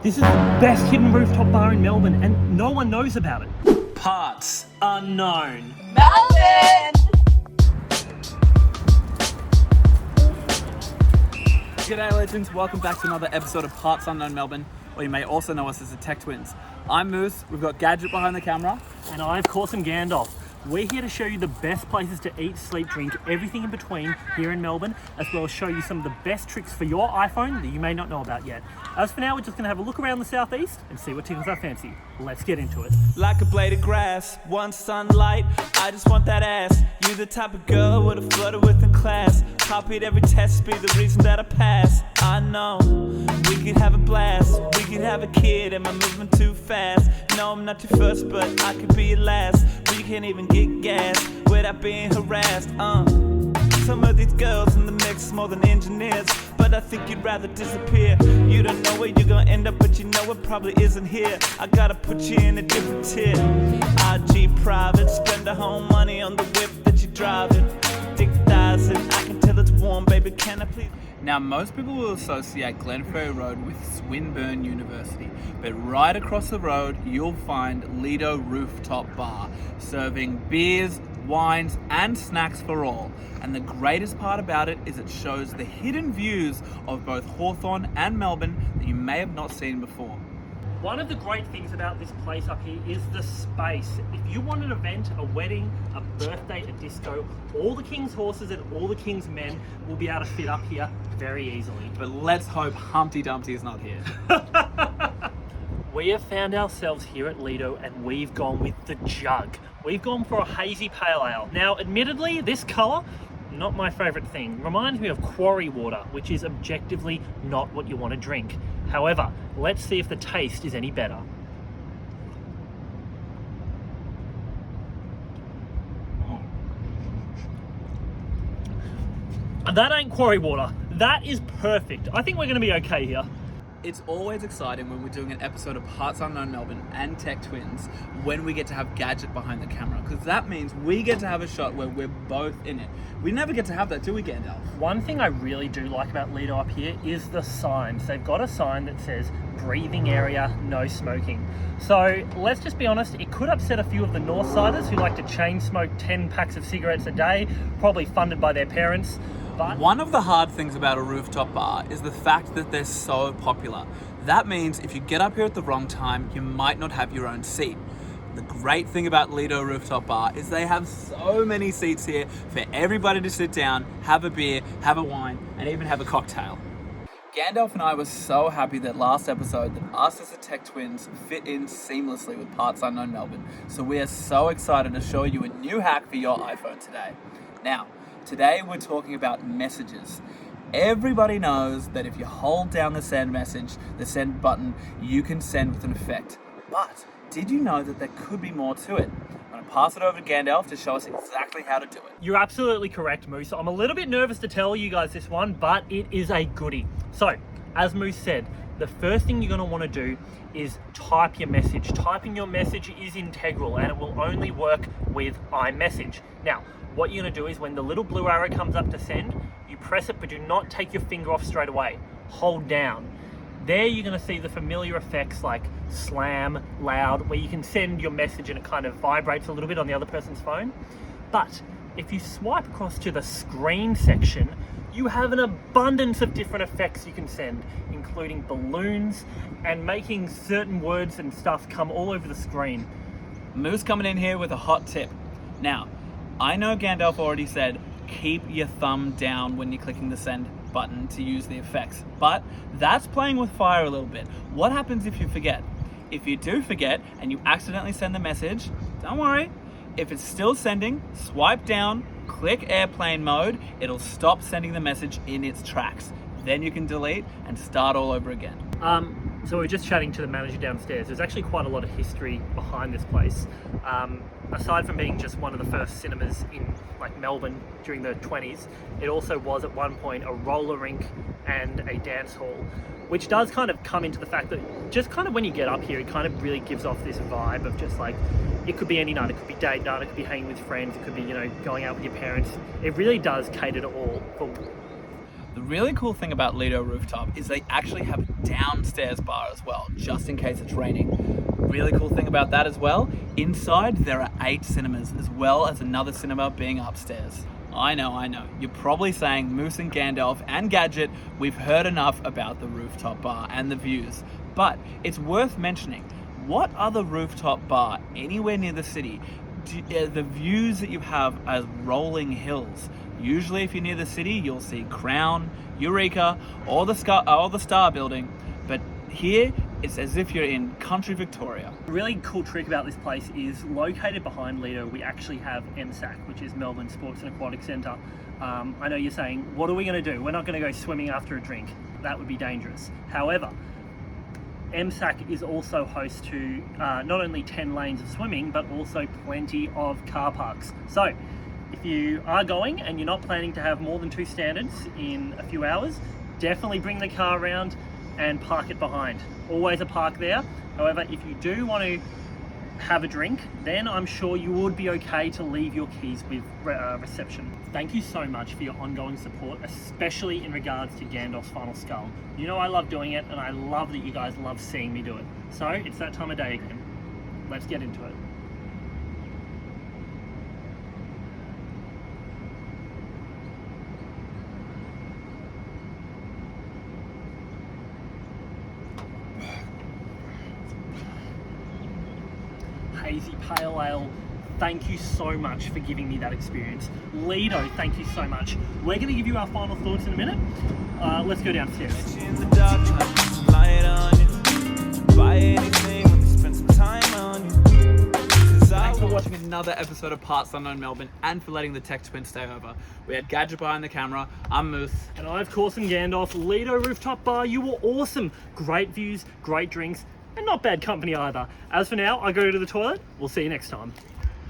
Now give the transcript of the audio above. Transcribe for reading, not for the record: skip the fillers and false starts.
This is the best hidden rooftop bar in Melbourne and no one knows about it. Parts unknown. Melbourne! G'day legends, welcome back to another episode of Parts Unknown Melbourne, or you may also know us as the Tech Twins. I'm Moose, we've got Gadget behind the camera. And I, of course, am Gandalf. We're here to show you the best places to eat, sleep, drink, everything in between here in Melbourne, as well as show you some of the best tricks for your iPhone that you may not know about yet. As for now, we're just going to have a look around the southeast and see what tickles our fancy. Let's get into it. Like a blade of grass, one sunlight, I just want that ass. You the type of girl I would've flirted with in class. Copied every test, be the reason that I pass. I know, we could have a blast. We could have a kid, am I moving too fast? No, I'm not your first, but I could be your last. We can't even get gas without being harassed, Some of these girls in the mix more than engineers, but I think you'd rather disappear. You don't know where you're gonna end up, but you know it probably isn't here. I gotta put you in a different tier. IG private, spend the whole money on the whip that you're driving. Dick thighs and I can tell it's warm, baby, can I please? Now most people will associate Glenferrie Road with Swinburne University, but right across the road you'll find Lido Rooftop Bar, serving beers, wines and snacks for all. And the greatest part about it is it shows the hidden views of both Hawthorn and Melbourne that you may have not seen before. One of the great things about this place up here is the space. If you want an event, a wedding, a birthday, a disco, all the King's horses and all the King's men will be able to fit up here very easily. But let's hope Humpty Dumpty is not here. We have found ourselves here at Lido and we've gone with the jug. We've gone for a hazy pale ale. Now, admittedly, this colour, not my favourite thing. Reminds me of quarry water, which is objectively not what you want to drink. However, let's see if the taste is any better. That ain't quarry water. That is perfect. I think we're going to be okay here. It's always exciting when we're doing an episode of Parts Unknown Melbourne and Tech Twins when we get to have Gadget behind the camera, because that means we get to have a shot where we're both in it. We never get to have that, do we, Gandalf? One thing I really do like about Lido up here is the signs. They've got a sign that says breathing area, no smoking. So let's just be honest, it could upset a few of the Northsiders who like to chain smoke 10 packs of cigarettes a day, probably funded by their parents. But one of the hard things about a rooftop bar is the fact that they're so popular. That means if you get up here at the wrong time, you might not have your own seat. The great thing about Lido Rooftop Bar is they have so many seats here for everybody to sit down, have a beer, have a wine, and even have a cocktail. Gandalf and I were so happy that last episode that us as the Tech Twins fit in seamlessly with Parts Unknown Melbourne. So we are so excited to show you a new hack for your iPhone today. Now, today we're talking about messages. Everybody knows that if you hold down the send message, the send button, you can send with an effect. But did you know that there could be more to it? I'm going to pass it over to Gandalf to show us exactly how to do it. you're absolutely correct, Moose. I'm a little bit nervous to tell you guys this one, but it is a goodie. So, as Moose said, the first thing you're going to want to do is type your message. Typing your message is integral and it will only work with iMessage. Now, what you're going to do is when the little blue arrow comes up to send, you press it, but do not take your finger off straight away. Hold down. There you're going to see the familiar effects like slam, loud, where you can send your message and it kind of vibrates a little bit on the other person's phone. But if you swipe across to the screen section, you have an abundance of different effects you can send, including balloons and making certain words and stuff come all over the screen. Moose coming in here with a hot tip. Now, I know Gandalf already said keep your thumb down when you're clicking the send button to use the effects, but that's playing with fire a little bit. What happens if you forget? If you do forget and you accidentally send the message, don't worry. If it's still sending, swipe down, click airplane mode, it'll stop sending the message in its tracks. Then you can delete and start all over again. So we were just chatting to the manager downstairs. There's actually quite a lot of history behind this place. Aside from being just one of the first cinemas in like Melbourne during the 20s, it also was at one point a roller rink and a dance hall, which does kind of come into the fact that just kind of when you get up here, it kind of really gives off this vibe of just like, it could be any night, it could be date night, it could be hanging with friends, it could be, you know, going out with your parents. It really does cater to all. The really cool thing about Lido Rooftop is they actually have a downstairs bar as well, just in case it's raining. Really cool thing about that as well, inside there are 8 cinemas as well as another cinema being upstairs. I know. You're probably saying, Moose and Gandalf and Gadget, we've heard enough about the rooftop bar and the views. But it's worth mentioning, what other rooftop bar anywhere near the city, the views that you have as rolling hills? Usually if you're near the city, you'll see Crown, Eureka, or the Star Building. But here, it's as if you're in country Victoria. A really cool trick about this place is located behind Lido, we actually have MSAC, which is Melbourne Sports and Aquatic Centre. I know you're saying, what are we going to do? We're not going to go swimming after a drink. That would be dangerous. However, MSAC is also host to not only 10 lanes of swimming, but also plenty of car parks. So if you are going and you're not planning to have more than 2 standards in a few hours, definitely bring the car around and park it behind. Always a park there. However, if you do want to have a drink, then I'm sure you would be okay to leave your keys with reception. Thank you so much for your ongoing support, especially in regards to Gandalf's Final Skull. You know I love doing it, and I love that you guys love seeing me do it. So it's that time of day again. Let's get into it. Hazy Pale Ale, thank you so much for giving me that experience. Lido, thank you so much. We're going to give you our final thoughts in a minute. Let's go downstairs. In the dark, trying to put some light on you. Buy anything, let me spend some time on you. Thanks for watching another episode of Parts Unknown Melbourne and for letting the tech twins stay over. We had Gadget behind the camera, I'm Moose. And I, of course, am Gandalf. Lido Rooftop Bar, you were awesome. Great views, great drinks, and not bad company either. As for now, I go to the toilet. We'll see you next time.